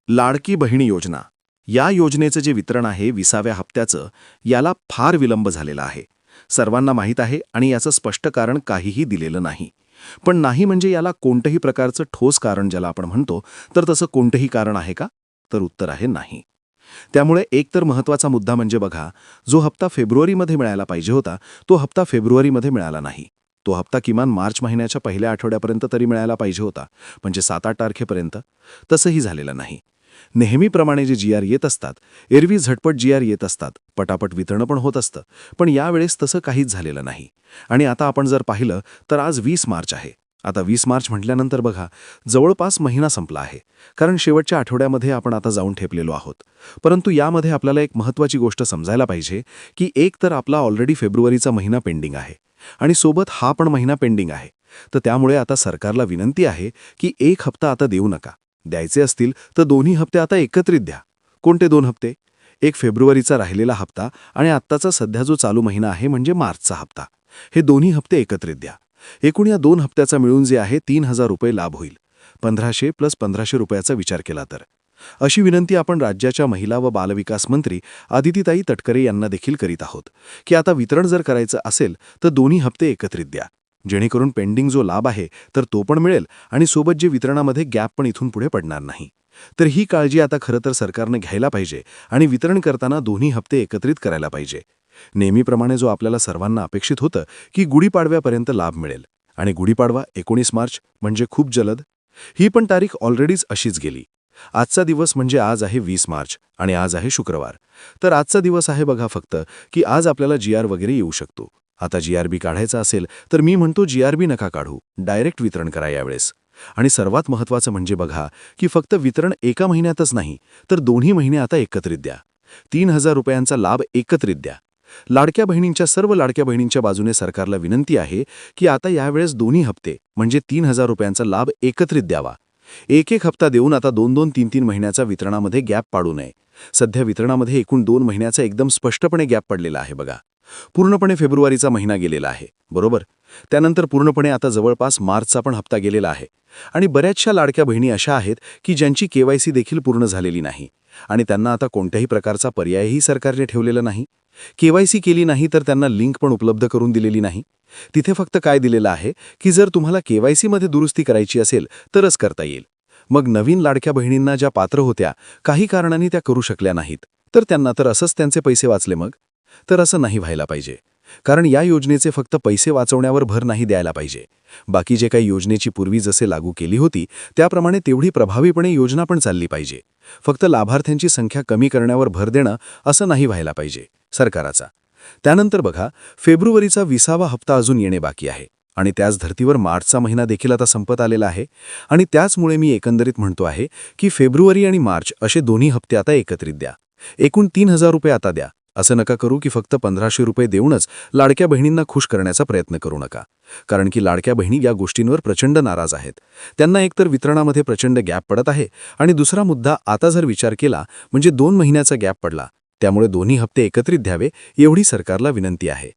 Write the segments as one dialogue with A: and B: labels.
A: लाडकी बहिणी योजना या योजनेचं जे वितरण आहे 20व्या हप्त्याचं, याला फार विलंब झालेला आहे. सर्वांना माहीत आहे आणि याचं स्पष्ट कारण काहीही दिलेलं नाही. पण नाही म्हणजे याला कोणतंही प्रकारचं ठोस कारण ज्याला आपण म्हणतो, तर तसं कोणतंही कारण आहे का? तर उत्तर आहे नाही. त्यामुळे एक तर महत्त्वाचा मुद्दा म्हणजे बघा, जो हप्ता फेब्रुवारीमध्ये मिळायला पाहिजे होता, तो हप्ता फेब्रुवारीमध्ये मिळाला नाही. तो हप्ता किमान मार्च महिन्याच्या पहिल्या आठवड्यापर्यंत तरी मिळायला पाहिजे होता, म्हणजे 7-8 तारखेपर्यंत. तसंही झालेलं नाही. नेहमीप्रमाणे जे GR येत असतात, एरवी झटपट GR येत असतात, पटापट वितरण पण होत असतं, पण यावेळेस तसं काहीच झालेलं नाही. आणि आता आपण जर पाहिलं तर आज 20 मार्च आहे. आता 20 मार्च म्हटल्यानंतर बघा, जवळपास महिना संपला आहे, कारण शेवटच्या आठवड्यामध्ये आपण आता जाऊन ठेपलेलो आहोत. परंतु यामध्ये आपल्याला एक महत्त्वाची गोष्ट समजायला पाहिजे, की एक तर आपला ऑलरेडी फेब्रुवारीचा महिना पेंडिंग आहे आणि सोबत हा पण महिना पेंडिंग आहे. तर त्यामुळे आता सरकारला विनंती आहे की एक हप्ता आता देऊ नका. द्यायचे असतील तर दोन्ही हप्ते आता एकत्रित द्या. कोणते 2 हप्ते? एक फेब्रुवारीचा राहिलेला हप्ता आणि आत्ताचा सध्या जो चालू महिना आहे म्हणजे मार्चचा हप्ता. हे दोन्ही हप्ते एकत्रित द्या. एकूण या 2 हप्त्याचा मिळून जे आहे 3000 रुपये लाभ होईल. 1500 + 1500 रुपयाचा विचार केला तर. अशी विनंती आपण राज्याच्या महिला व बालविकास मंत्री आदितीताई तटकरे यांना देखील करीत आहोत, की आता वितरण जर करायचं असेल तर दोन्ही हप्ते एकत्रित द्या. जेणेकरून पेंडिंग जो लाभ आहे तर तो पण मिळेल आणि सोबत जे वितरणामध्ये गॅप पण इथून पुढे पडणार नाही. तर ही काळजी आता खरं तर सरकारनं घ्यायला पाहिजे आणि वितरण करताना दोन्ही हप्ते एकत्रित करायला पाहिजे. नेहमीप्रमाणे जो आपल्याला सर्वांना अपेक्षित होतं की गुढीपाडव्यापर्यंत लाभ मिळेल आणि गुढीपाडवा 19 मार्च म्हणजे खूप जलद. ही पण तारीख ऑलरेडीच अशीच गेली. आजचा दिवस म्हणजे आज आहे 20 मार्च आणि आज आहे शुक्रवार. तर आजचा दिवस आहे बघा फक्त, की आज आपल्याला GR वगैरे येऊ शकतो. आता GRB काढायचा असेल तर मी म्हणतो GRB नका काढू, डायरेक्ट वितरण करा यावेळेस. आणि सर्वात महत्त्वाचं म्हणजे बघा, की फक्त वितरण एका महिन्यातच नाही, तर दोन्ही महिने आता एकत्रित द्या. 3000 रुपयांचा लाभ एकत्रित द्या. सर्व लाडक्या बहिणींच्या बाजूने सरकारला विनंती आहे, की आता यावेळेस दोन्ही हप्ते म्हणजे 3000 रुपयांचा लाभ एकत्रित द्यावा. एक हप्ता देऊन आता 2-2, 3-3 महिन्याचा वितरणामध्ये गॅप पाडू नये. सध्या वितरणामध्ये एकूण 2 महिन्याचा एकदम स्पष्टपणे गॅप पडलेला आहे बघा. पूर्णपणे फेब्रुवारीचा महिना गेलेला आहे, बरोबर? त्यानंतर पूर्णपणे आता जवळपास मार्चचा पण हप्ता गेलेला आहे. आणि बऱ्याचशा लाडक्या बहिणी अशा आहेत की ज्यांची KYC देखील पूर्ण झालेली नाही आणि त्यांना आता कोणत्याही प्रकारचा पर्यायही सरकारने ठेवलेला नाही. KYC केली नाही तर त्यांना लिंक पण उपलब्ध करून दिलेली नाही. तिथे फक्त काय दिलेलं आहे की जर तुम्हाला KYC मध्ये दुरुस्ती करायची असेल तरच करता येईल. मग नवीन लाडक्या बहिणींना ज्या पात्र होत्या, काही कारणांनी त्या करू शकल्या नाहीत, तर त्यांना तर असंच त्यांचे पैसे वाचले मग? तर असं नाही व्हायला पाहिजे. कारण या योजनेचे फक्त पैसे वाचवण्यावर भर नाही द्यायला पाहिजे. बाकी जे काही योजनेची पूर्वी जसे लागू केली होती त्याप्रमाणे तेवढी प्रभावीपणे योजना पण चालली पाहिजे. फक्त लाभार्थ्यांची संख्या कमी करण्यावर भर देणं असं नाही व्हायला पाहिजे सरकाराचा. त्यानंतर बघा, फेब्रुवारीचा 20वा हप्ता अजून येणे बाकी आहे आणि त्याच धर्तीवर मार्चचा महिना देखील आता संपत आलेला आहे. आणि त्याचमुळे मी एकंदरीत म्हणतो आहे की फेब्रुवारी आणि मार्च असे दोन्ही हप्ते आता एकत्रित द्या. एकूण 3000 रुपये आता द्या. असं नका करू की फक्त 1500 रुपये देऊनच लाडक्या बहिणींना खुश करण्याचा प्रयत्न करू नका. कारण की लाडक्या बहिणी या गोष्टींवर प्रचंड नाराज आहेत. त्यांना एकतर वितरणामध्ये प्रचंड गॅप पडत आहे आणि दुसरा मुद्दा आता जर विचार केला म्हणजे 2 महिन्याचा गॅप पडला. त्यामुळे दोन्ही हप्ते एकत्रित द्यावे एवढी सरकारला विनंती आहे.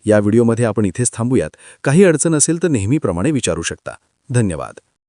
A: या व्हिडिओमध्ये आपण इथेच थांबूयात. काही अडचण असेल तर नेहमीप्रमाणे विचारू शकता. धन्यवाद.